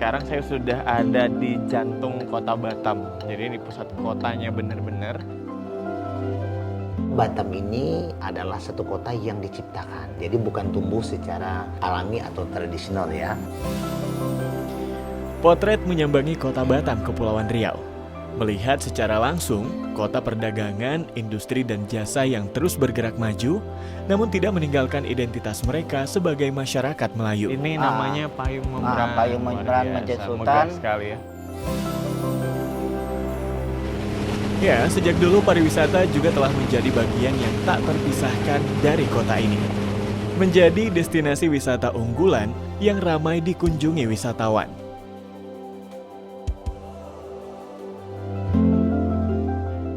sekarang saya sudah ada di jantung kota Batam. Jadi ini pusat kotanya bener-bener. Batam ini adalah satu kota yang diciptakan. Jadi bukan tumbuh secara alami atau tradisional ya. Potret menyambangi kota Batam, Kepulauan Riau. Melihat secara langsung kota perdagangan, industri dan jasa yang terus bergerak maju, namun tidak meninggalkan identitas mereka sebagai masyarakat Melayu. Ini namanya Payung Membraan. Payung Membraan Luar Masjid biasa, Sultan. megah sekali ya. Ya, sejak dulu pariwisata juga telah menjadi bagian yang tak terpisahkan dari kota ini. Menjadi destinasi wisata unggulan yang ramai dikunjungi wisatawan.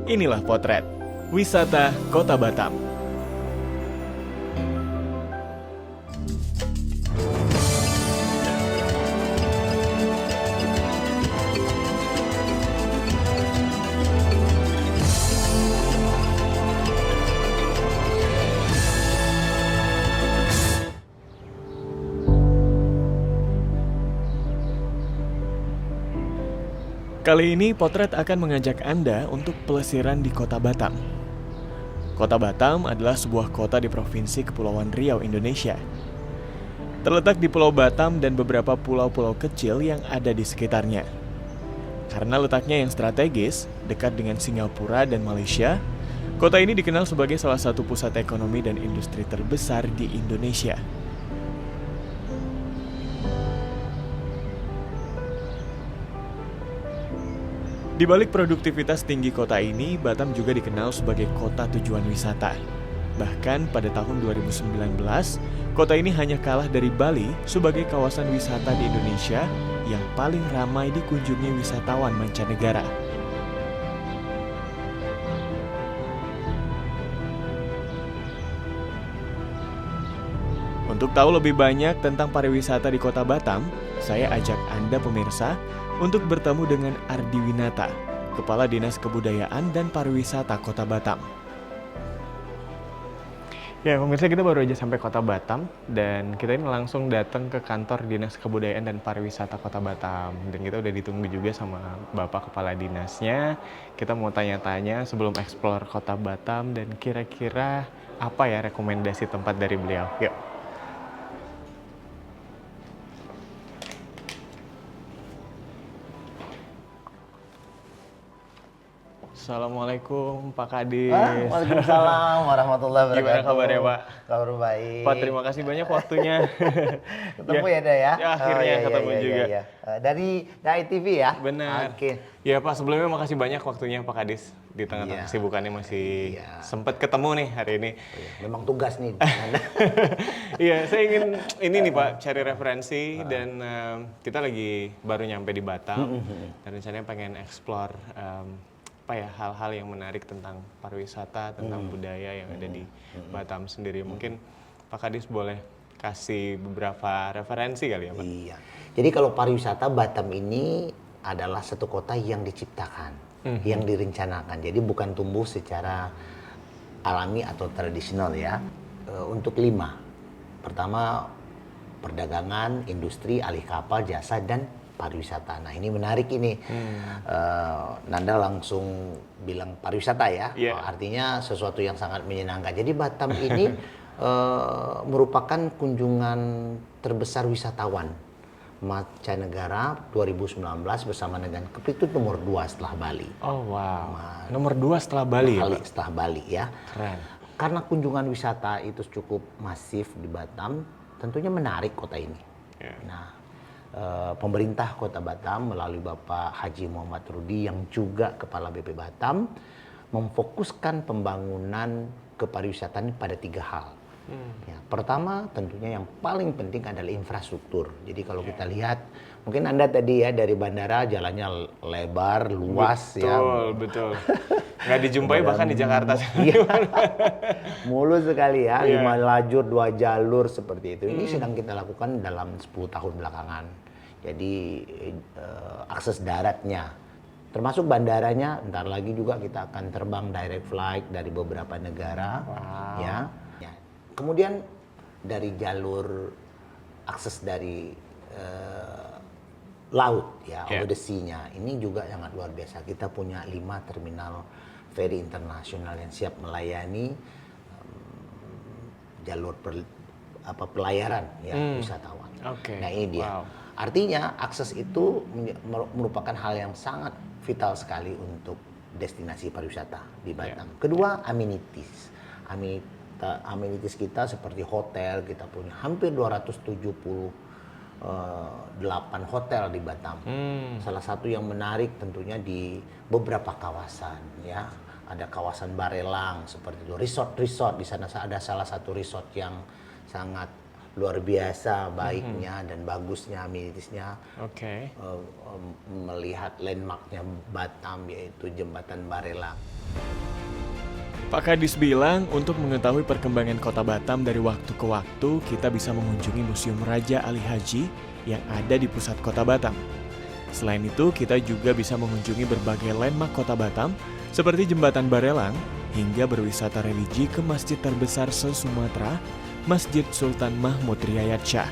Inilah potret wisata Kota Batam. Kali ini potret akan mengajak Anda untuk pelesiran di Kota Batam. Kota Batam adalah sebuah kota di Provinsi Kepulauan Riau, Indonesia. Terletak di Pulau Batam dan beberapa pulau-pulau kecil yang ada di sekitarnya. Karena letaknya yang strategis, dekat dengan Singapura dan Malaysia, kota ini dikenal sebagai salah satu pusat ekonomi dan industri terbesar di Indonesia. Di balik produktivitas tinggi kota ini, Batam juga dikenal sebagai kota tujuan wisata. Bahkan pada tahun 2019, kota ini hanya kalah dari Bali sebagai kawasan wisata di Indonesia yang paling ramai dikunjungi wisatawan mancanegara. Untuk tahu lebih banyak tentang pariwisata di Kota Batam, saya ajak Anda pemirsa untuk bertemu dengan Ardi Winata, Kepala Dinas Kebudayaan dan Pariwisata Kota Batam. Ya, pemirsa, kita baru aja sampai Kota Batam dan kita ini langsung datang ke kantor Dinas Kebudayaan dan Pariwisata Kota Batam. Dan kita udah ditunggu juga sama Bapak Kepala Dinasnya. Kita mau tanya-tanya sebelum eksplor Kota Batam dan kira-kira apa ya rekomendasi tempat dari beliau. Yuk. Assalamualaikum Pak Kadis. Waalaikumsalam warahmatullahi wabarakatuh. Gimana kabarnya, Pak? Kabar baik. Pak, terima kasih banyak waktunya. Ketemu ya, Dah ya? Ya, akhirnya ketemu juga. Iya. Dari TV ya? Benar. Oke. Ya Pak, sebelumnya makasih banyak waktunya Pak Kadis. Di tengah-tengah kesibukannya masih sempat ketemu nih hari ini. Memang tugas nih. Iya, saya ingin ini nih Pak, cari referensi dan kita lagi baru nyampe di Batam dan rencananya pengen explore apa ya hal-hal yang menarik tentang pariwisata, tentang budaya yang ada di Batam sendiri. Mungkin Pak Kadis boleh kasih beberapa referensi kali ya Pak? Iya. Jadi kalau pariwisata Batam ini adalah satu kota yang diciptakan, yang direncanakan. Jadi bukan tumbuh secara alami atau tradisional ya. Untuk 5. Pertama, perdagangan, industri, alih kapal, jasa, dan pariwisata. Nah ini menarik ini. Nanda langsung bilang pariwisata ya. Artinya sesuatu yang sangat menyenangkan. Jadi Batam ini merupakan kunjungan terbesar wisatawan mancanegara 2019 bersama dengan Kepikut nomor 2 setelah Bali. Oh wow. Nomor 2 setelah Bali ya Pak? Setelah Bali ya. Keren. Karena kunjungan wisata itu cukup masif di Batam, tentunya menarik kota ini. Nah, pemerintah Kota Batam melalui Bapak Haji Muhammad Rudi yang juga Kepala BP Batam memfokuskan pembangunan kepariwisataan pada 3 hal. Ya, pertama tentunya yang paling penting adalah infrastruktur. Jadi kalau kita lihat, mungkin Anda tadi ya dari bandara jalannya lebar, luas. Betul. Nggak dijumpai bahkan di Jakarta. Iya. Mulus sekali ya, 5 lajur, 2 jalur seperti itu. Ini sedang kita lakukan dalam 10 tahun belakangan. Jadi akses daratnya, termasuk bandaranya, ntar lagi juga kita akan terbang direct flight dari beberapa negara. Ya. Kemudian dari jalur akses dari laut ya, Yeah. over the sea-nya. Ini juga sangat luar biasa. Kita punya 5 terminal feri internasional yang siap melayani jalur pelayaran ya wisatawan. Oke. Nah ini dia. Wow. Artinya akses itu merupakan hal yang sangat vital sekali untuk destinasi pariwisata di Batam. Kedua, amenities. Amenities kita seperti hotel, kita punya hampir 278 hotel di Batam. Salah satu yang menarik tentunya di beberapa kawasan ya. Ada kawasan Barelang seperti itu, resort di sana ada salah satu resort yang sangat luar biasa baiknya dan bagusnya amenitiesnya. Oke. Melihat landmarknya Batam yaitu Jembatan Barelang. Pak Kadis bilang untuk mengetahui perkembangan kota Batam dari waktu ke waktu, kita bisa mengunjungi Museum Raja Ali Haji yang ada di pusat kota Batam. Selain itu, kita juga bisa mengunjungi berbagai landmark kota Batam seperti Jembatan Barelang hingga berwisata religi ke masjid terbesar se-Sumatera, Masjid Sultan Mahmud Riyad Shah.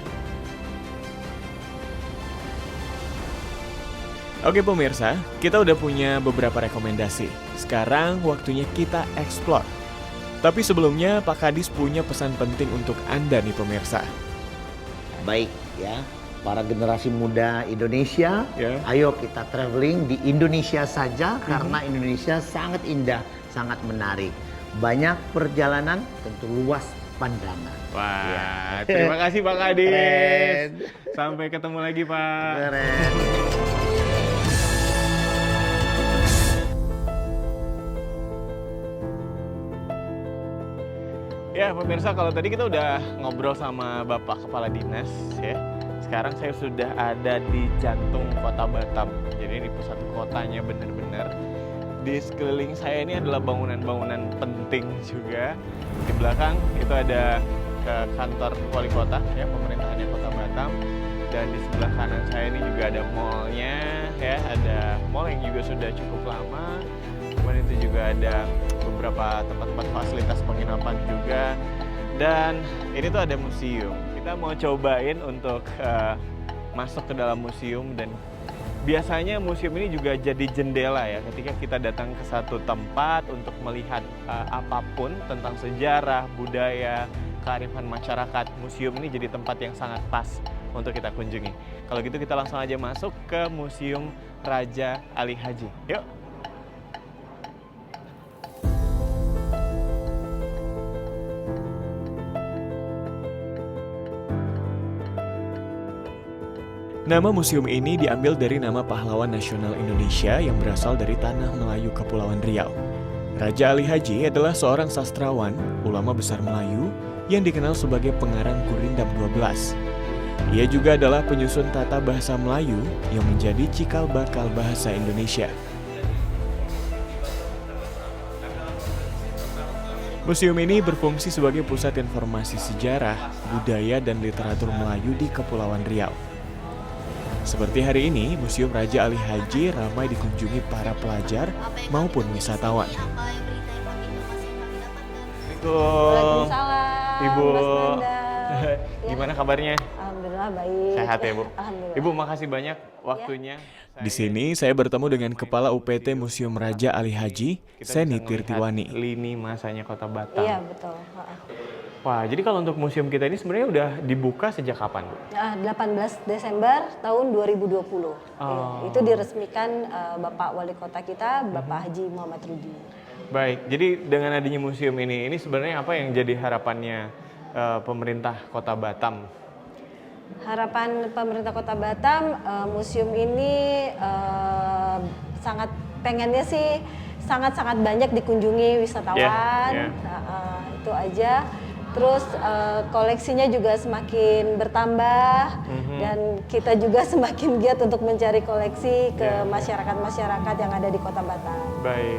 Oke pemirsa, kita udah punya beberapa rekomendasi. Sekarang waktunya kita explore. Tapi sebelumnya Pak Kadis punya pesan penting untuk Anda nih pemirsa. Baik ya, para generasi muda Indonesia, ayo kita traveling di Indonesia saja karena Indonesia sangat indah, sangat menarik. Banyak perjalanan, tentu luas pandangan. Wah, terima kasih Pak Kadis. Keren. Sampai ketemu lagi Pak. Keren. Ya pemirsa, kalau tadi kita udah ngobrol sama Bapak Kepala Dinas ya. Sekarang saya sudah ada di jantung kota Batam. Jadi di pusat kotanya bener-bener. Di sekeliling saya ini adalah bangunan-bangunan penting juga. Di belakang itu ada kantor wali kota ya, pemerintahannya kota Batam. Dan di sebelah kanan saya ini juga ada mallnya ya, ada mall yang juga sudah cukup lama. Kemudian itu juga ada beberapa tempat-tempat fasilitas penginapan juga. Dan ini tuh ada museum. Kita mau cobain untuk masuk ke dalam museum, dan biasanya museum ini juga jadi jendela ya ketika kita datang ke satu tempat untuk melihat apapun tentang sejarah, budaya, kearifan masyarakat. Museum ini jadi tempat yang sangat pas untuk kita kunjungi. Kalau gitu kita langsung aja masuk ke Museum Raja Ali Haji. Yuk! Nama museum ini diambil dari nama pahlawan nasional Indonesia yang berasal dari tanah Melayu Kepulauan Riau. Raja Ali Haji adalah seorang sastrawan, ulama besar Melayu yang dikenal sebagai pengarang Gurindam 12. Ia juga adalah penyusun tata bahasa Melayu yang menjadi cikal bakal bahasa Indonesia. Museum ini berfungsi sebagai pusat informasi sejarah, budaya, dan literatur Melayu di Kepulauan Riau. Seperti hari ini, Museum Raja Ali Haji ramai dikunjungi para pelajar maupun wisatawan. Waalaikumsalam, Ibu. Mas Nanda. Gimana kabarnya? Alhamdulillah baik. Sehat ya, Bu? Alhamdulillah. Ibu, makasih banyak waktunya. Di sini saya bertemu dengan Kepala UPT Museum Raja Ali Haji, Seni Tirtiwani. Lini masanya Kota Batam. Iya betul. Wah, jadi kalau untuk museum kita ini sebenarnya udah dibuka sejak kapan, Bu? 18 Desember tahun 2020. Iya, itu diresmikan Bapak Wali Kota kita, Bapak Haji Muhammad Rudi. Baik, jadi dengan adanya museum ini sebenarnya apa yang jadi harapannya pemerintah Kota Batam? Harapan pemerintah Kota Batam, museum ini sangat pengennya sih sangat-sangat banyak dikunjungi wisatawan. Itu aja. Terus koleksinya juga semakin bertambah dan kita juga semakin giat untuk mencari koleksi ke masyarakat-masyarakat yang ada di Kota Batam. Baik.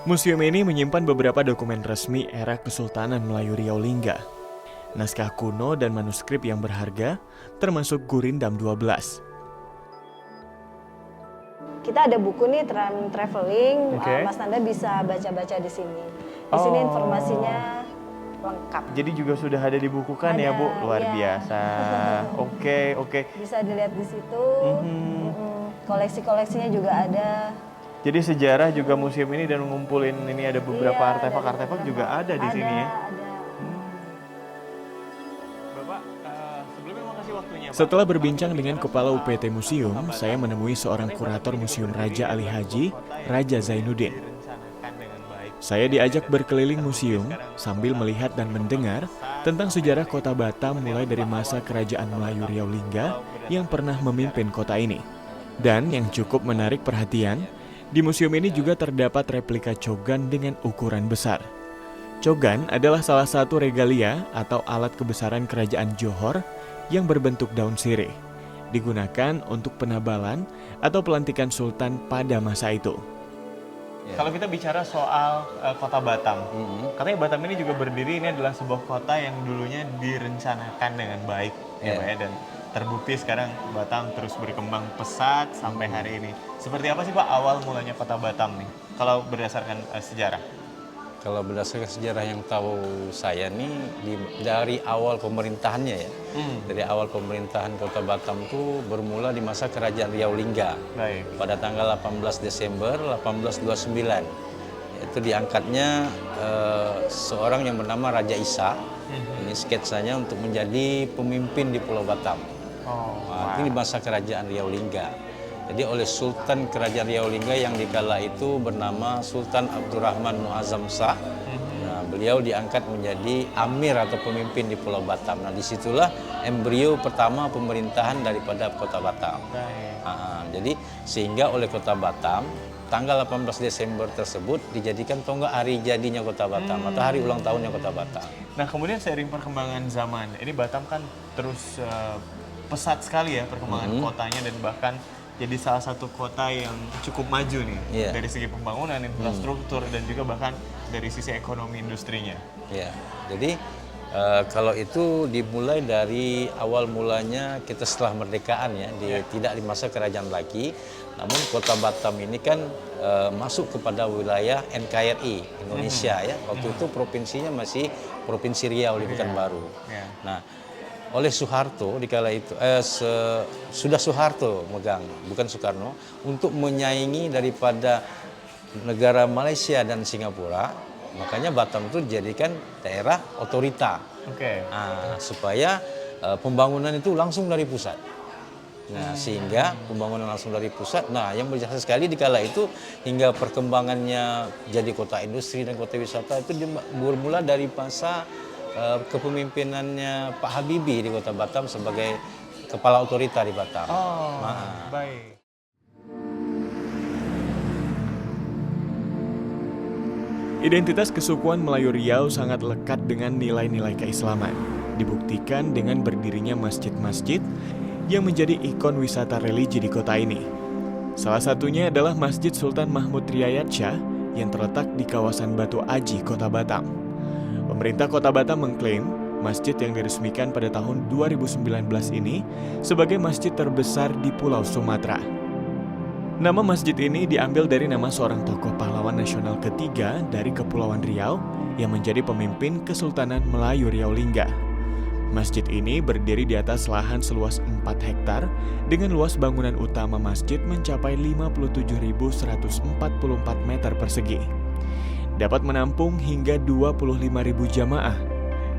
Museum ini menyimpan beberapa dokumen resmi era Kesultanan Melayu Riau Lingga, naskah kuno dan manuskrip yang berharga, termasuk Gurindam 12. Kita ada buku nih traveling, Oke. Mas Nanda bisa baca-baca di sini. Di sini informasinya lengkap. Jadi juga sudah ada dibukukan ya Bu, Ada, luar iya. biasa. Oke. Bisa dilihat di situ. Koleksi-koleksinya juga ada. Jadi sejarah juga museum ini dan ngumpulin ini ada beberapa Iya, artefak-artefak juga ada di sini ya. Ada. Bapak, sebelumnya makasih waktunya, Pak. Setelah berbincang dengan Kepala UPT Museum, saya menemui seorang kurator Museum Raja Ali Haji, Raja Zainuddin. Direncanakan dengan baik. Saya diajak berkeliling museum sambil melihat dan mendengar tentang sejarah kota Batam mulai dari masa Kerajaan Melayu Riau Lingga yang pernah memimpin kota ini. Dan yang cukup menarik perhatian, di museum ini juga terdapat replika cogan dengan ukuran besar. Cogan adalah salah satu regalia atau alat kebesaran kerajaan Johor yang berbentuk daun sirih, digunakan untuk penabalan atau pelantikan sultan pada masa itu. Kalau kita bicara soal kota Batam, katanya Batam ini juga berdiri, ini adalah sebuah kota yang dulunya direncanakan dengan baik, ya Pak ya, dan terbukti sekarang Batam terus berkembang pesat sampai hari ini. Seperti apa sih Pak awal mulanya kota Batam nih, kalau berdasarkan sejarah? Kalau berdasarkan sejarah yang tahu saya nih dari awal pemerintahannya ya. Dari awal pemerintahan Kota Batam itu bermula di masa Kerajaan Riau Lingga. Baik. Pada tanggal 18 Desember 1829. Itu diangkatnya seorang yang bernama Raja Isa. Ini sketsanya untuk menjadi pemimpin di Pulau Batam. Itu di masa Kerajaan Riau Lingga. Jadi oleh Sultan Kerajaan Riau Lingga yang dikala itu bernama Sultan Abdurrahman Muazzam Shah. Nah, beliau diangkat menjadi amir atau pemimpin di Pulau Batam. Nah, disitulah embrio pertama pemerintahan daripada Kota Batam. Jadi sehingga oleh Kota Batam tanggal 18 Desember tersebut dijadikan tonggak hari jadinya Kota Batam atau hari ulang tahunnya Kota Batam. Nah kemudian seiring perkembangan zaman, ini Batam kan terus pesat sekali ya perkembangan kotanya dan bahkan jadi salah satu kota yang cukup maju nih dari segi pembangunan, infrastruktur dan juga bahkan dari sisi ekonomi industrinya. Ya, jadi kalau itu dimulai dari awal mulanya kita setelah merdekaan ya, tidak di masa kerajaan lagi, namun Kota Batam ini kan masuk kepada wilayah NKRI Indonesia ya. Waktu itu provinsinya masih Provinsi Riau di Pekanbaru. Nah, oleh Soeharto di kala itu sudah Soeharto megang, bukan Soekarno, untuk menyaingi daripada negara Malaysia dan Singapura, makanya Batam itu dijadikan daerah otorita. Supaya pembangunan itu langsung dari pusat. Nah, sehingga pembangunan langsung dari pusat. Nah, yang berjasa sekali di kala itu hingga perkembangannya jadi kota industri dan kota wisata itu bermula dari masa kepemimpinannya Pak Habibie di Kota Batam sebagai kepala otorita di Batam. Baik. Identitas kesukuan Melayu Riau sangat lekat dengan nilai-nilai keislaman, dibuktikan dengan berdirinya masjid-masjid yang menjadi ikon wisata religi di kota ini. Salah satunya adalah Masjid Sultan Mahmud Riyad Shah yang terletak di kawasan Batu Aji, Kota Batam. Pemerintah Kota Batam mengklaim masjid yang diresmikan pada tahun 2019 ini sebagai masjid terbesar di Pulau Sumatera. Nama masjid ini diambil dari nama seorang tokoh pahlawan nasional ketiga dari Kepulauan Riau yang menjadi pemimpin Kesultanan Melayu Riau Lingga. Masjid ini berdiri di atas lahan seluas 4 hektar dengan luas bangunan utama masjid mencapai 57.144 meter persegi. Dapat menampung hingga 25.000 jamaah.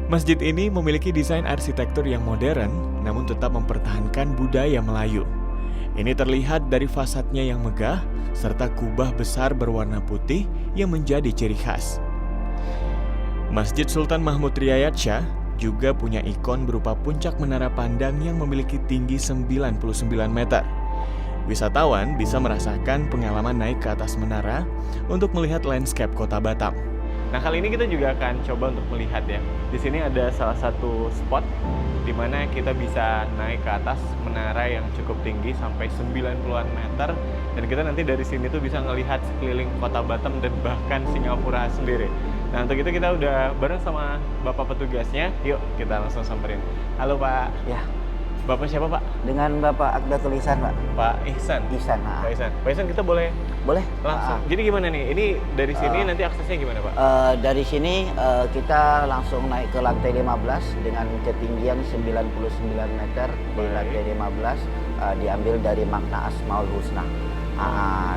Masjid ini memiliki desain arsitektur yang modern, namun tetap mempertahankan budaya Melayu. Ini terlihat dari fasadnya yang megah, serta kubah besar berwarna putih yang menjadi ciri khas. Masjid Sultan Mahmud Riyad Shah juga punya ikon berupa puncak menara pandang yang memiliki tinggi 99 meter. Wisatawan bisa merasakan pengalaman naik ke atas menara untuk melihat landscape Kota Batam. Nah kali ini kita juga akan coba untuk melihat ya. Di sini ada salah satu spot di mana kita bisa naik ke atas menara yang cukup tinggi sampai 90-an meter dan kita nanti dari sini tuh bisa ngelihat sekeliling Kota Batam dan bahkan Singapura sendiri. Nah untuk itu kita udah bareng sama Bapak petugasnya. Yuk kita langsung samperin. Halo Pak. Ya. Bapak siapa Pak? Dengan Bapak Akdatul Ihsan, Pak. Pak Ihsan. Ihsan, Pak Ihsan. Pak Ihsan, kita boleh Boleh? langsung. Jadi gimana nih? Ini dari sini nanti aksesnya gimana Pak? Dari sini kita langsung naik ke lantai 15 dengan ketinggian 99 meter di Baik. lantai 15, diambil dari makna Asmaul Husna.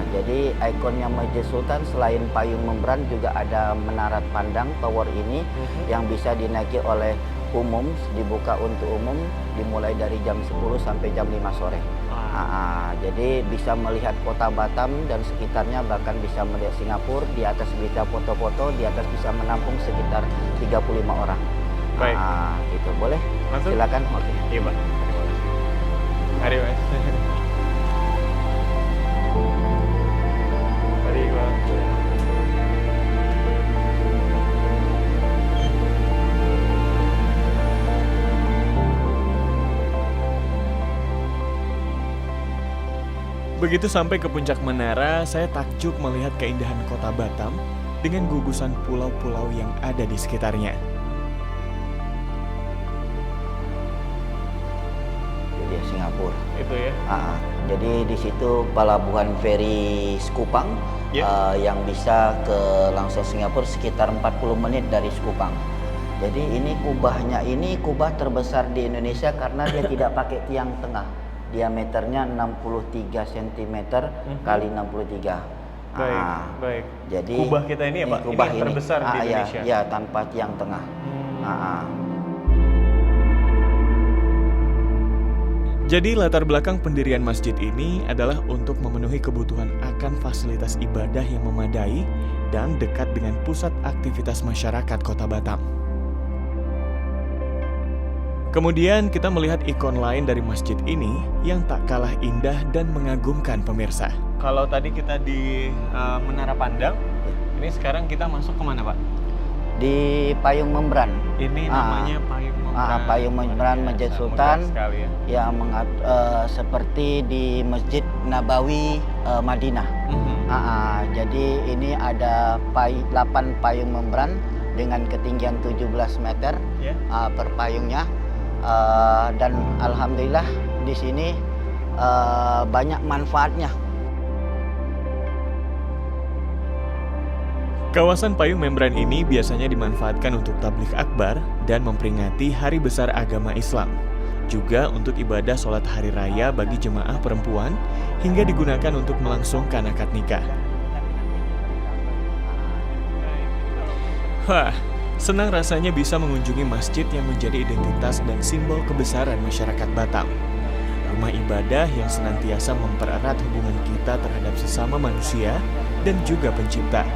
Jadi ikonnya Masjid Sultan selain payung membran juga ada menara pandang tower ini yang bisa dinaiki oleh umum, dibuka untuk umum dimulai dari jam 10 sampai jam 5 sore. Jadi bisa melihat kota Batam dan sekitarnya, bahkan bisa melihat Singapura. Di atas bisa foto-foto, di atas bisa menampung sekitar 35 orang. Baik. Itu boleh? Langsung? Silakan. Oke. Iya Pak. Mari Mas. Mari Pak. Begitu sampai ke puncak menara, saya takjub melihat keindahan kota Batam dengan gugusan pulau-pulau yang ada di sekitarnya. Jadi Singapura. Itu ya. Jadi di situ pelabuhan feri Sekupang yang bisa ke langsung Singapura sekitar 40 menit dari Sekupang. Jadi ini kubah terbesar di Indonesia karena dia tidak pakai tiang tengah. Diameternya 63 cm kali 63. Baik. Jadi kubah kita ini ya Pak, kubah ini yang terbesar di Indonesia. Ya, tanpa tiang tengah. Jadi latar belakang pendirian masjid ini adalah untuk memenuhi kebutuhan akan fasilitas ibadah yang memadai dan dekat dengan pusat aktivitas masyarakat Kota Batam. Kemudian kita melihat ikon lain dari masjid ini yang tak kalah indah dan mengagumkan pemirsa. Kalau tadi kita di Menara Pandang, ini sekarang kita masuk kemana Pak? Di Payung Membran. Ini namanya Payung Membran. Payung Membran Masjid Megah Sultan. sekali ya. Seperti di Masjid Nabawi Madinah. Jadi ini ada 8 payung membran dengan ketinggian 17 meter per payungnya. Dan alhamdulillah di sini banyak manfaatnya. Kawasan payung membran ini biasanya dimanfaatkan untuk tabligh akbar dan memperingati hari besar agama Islam. Juga untuk ibadah sholat hari raya bagi jemaah perempuan hingga digunakan untuk melangsungkan akad nikah. Senang rasanya bisa mengunjungi masjid yang menjadi identitas dan simbol kebesaran masyarakat Batam. Rumah ibadah yang senantiasa mempererat hubungan kita terhadap sesama manusia dan juga pencipta.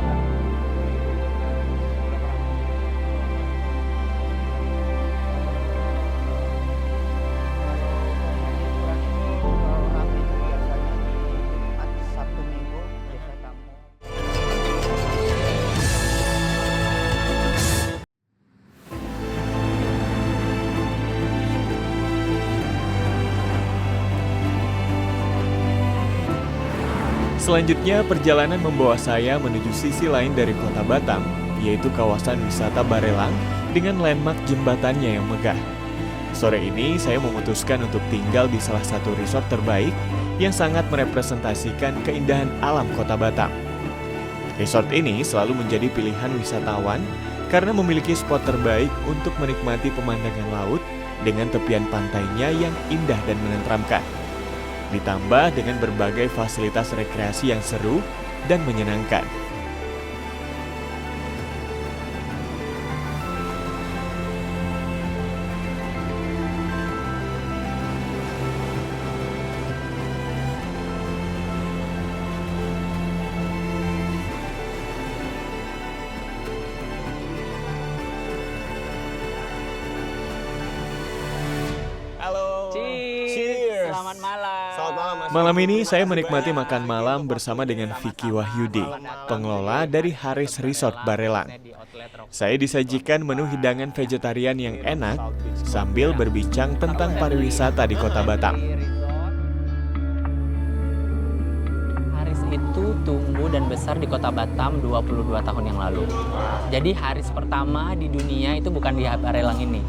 Selanjutnya, perjalanan membawa saya menuju sisi lain dari kota Batam, yaitu kawasan wisata Barelang dengan landmark jembatannya yang megah. Sore ini, saya memutuskan untuk tinggal di salah satu resort terbaik yang sangat merepresentasikan keindahan alam kota Batam. Resort ini selalu menjadi pilihan wisatawan karena memiliki spot terbaik untuk menikmati pemandangan laut dengan tepian pantainya yang indah dan menenteramkan. Ditambah dengan berbagai fasilitas rekreasi yang seru dan menyenangkan. Halo. Cheers. Selamat malam. Selamat malam Mas. Malam ini saya menikmati makan malam bersama dengan Vicky Wahyudi, pengelola dari Haris Resort Barelang. Saya disajikan menu hidangan vegetarian yang enak sambil berbincang tentang pariwisata di Kota Batam. Haris itu tumbuh dan besar di Kota Batam 22 tahun yang lalu. Jadi Haris pertama di dunia itu bukan di Barelang ini.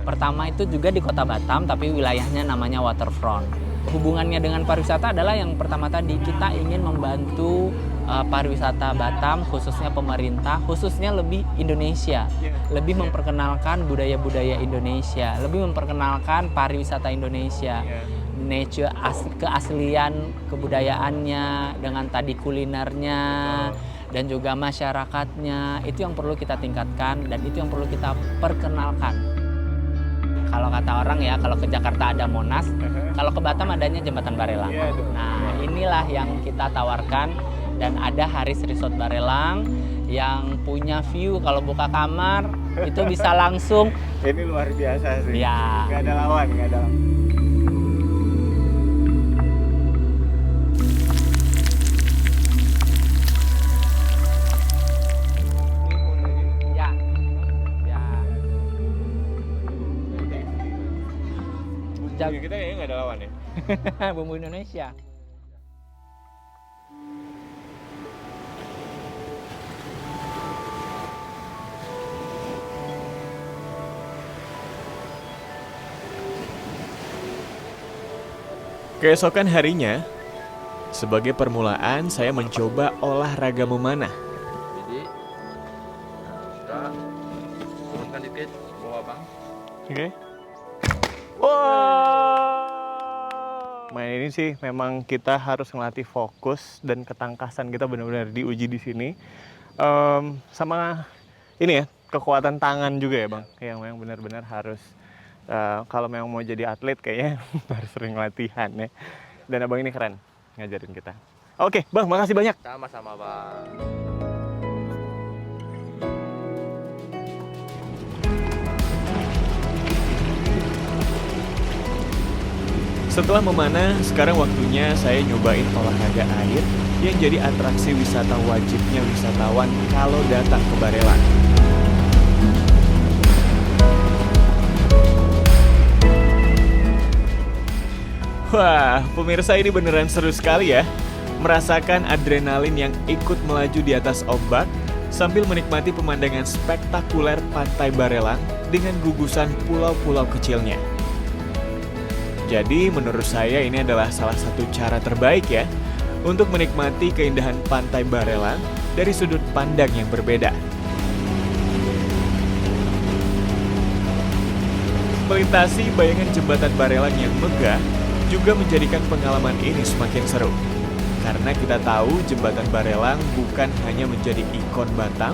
Pertama itu juga di Kota Batam, tapi wilayahnya namanya waterfront. Hubungannya dengan pariwisata adalah yang pertama tadi, kita ingin membantu pariwisata Batam, khususnya pemerintah, khususnya lebih Indonesia, lebih memperkenalkan budaya-budaya Indonesia, lebih memperkenalkan pariwisata Indonesia, nature, keaslian kebudayaannya, dengan tadi kulinernya, dan juga masyarakatnya. Itu yang perlu kita tingkatkan dan itu yang perlu kita perkenalkan. Kalau kata orang ya, kalau ke Jakarta ada Monas, kalau ke Batam adanya Jembatan Barelang. Nah, inilah yang kita tawarkan, dan ada Haris Resort Barelang yang punya view kalau buka kamar itu bisa langsung. Ini luar biasa sih. Ya. Nggak ada lawan, nggak ada lawan. Ya. Ya. Bumbu kita kayaknya nggak ada lawan ya. Bumbu Indonesia. Keesokan harinya, sebagai permulaan saya mencoba olahraga memanah. Jadi kita turunkan dikit bawa bang. Oke. Wah. Main ini sih memang kita harus ngelatih fokus dan ketangkasan kita benar-benar diuji di sini. Sama ini ya, kekuatan tangan juga ya bang, yang memang benar-benar harus kalau memang mau jadi atlet kayaknya harus sering latihan ya. Dan abang ini keren ngajarin kita. Oke bang, makasih banyak. Sama-sama bang. Setelah memanah, sekarang waktunya saya nyobain olahraga air yang jadi atraksi wisata wajibnya wisatawan kalau datang ke Barelang. Wah, pemirsa, ini beneran seru sekali ya. Merasakan adrenalin yang ikut melaju di atas ombak sambil menikmati pemandangan spektakuler pantai Barelang dengan gugusan pulau-pulau kecilnya. Jadi menurut saya ini adalah salah satu cara terbaik ya untuk menikmati keindahan pantai Barelang dari sudut pandang yang berbeda. Melintasi bayangan jembatan Barelang yang megah juga menjadikan pengalaman ini semakin seru. Karena kita tahu jembatan Barelang bukan hanya menjadi ikon Batam,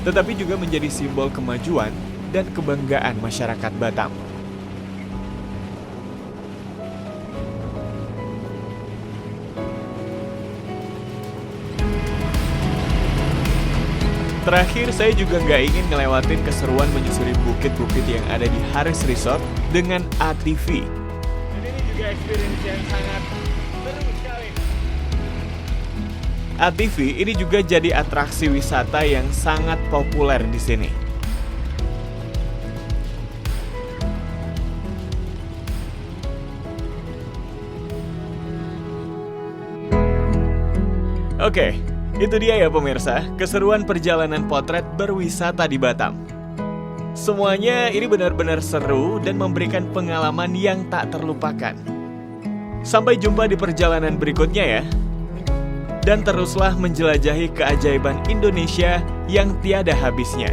tetapi juga menjadi simbol kemajuan dan kebanggaan masyarakat Batam. Terakhir, saya juga nggak ingin ngelewatin keseruan menyusuri bukit-bukit yang ada di Haris Resort dengan ATV. Ini juga experience yang sangat seru sekali. ATV ini juga jadi atraksi wisata yang sangat populer di sini. Oke. Itu dia ya pemirsa, keseruan perjalanan potret berwisata di Batam. Semuanya ini benar-benar seru dan memberikan pengalaman yang tak terlupakan. Sampai jumpa di perjalanan berikutnya ya. Dan teruslah menjelajahi keajaiban Indonesia yang tiada habisnya.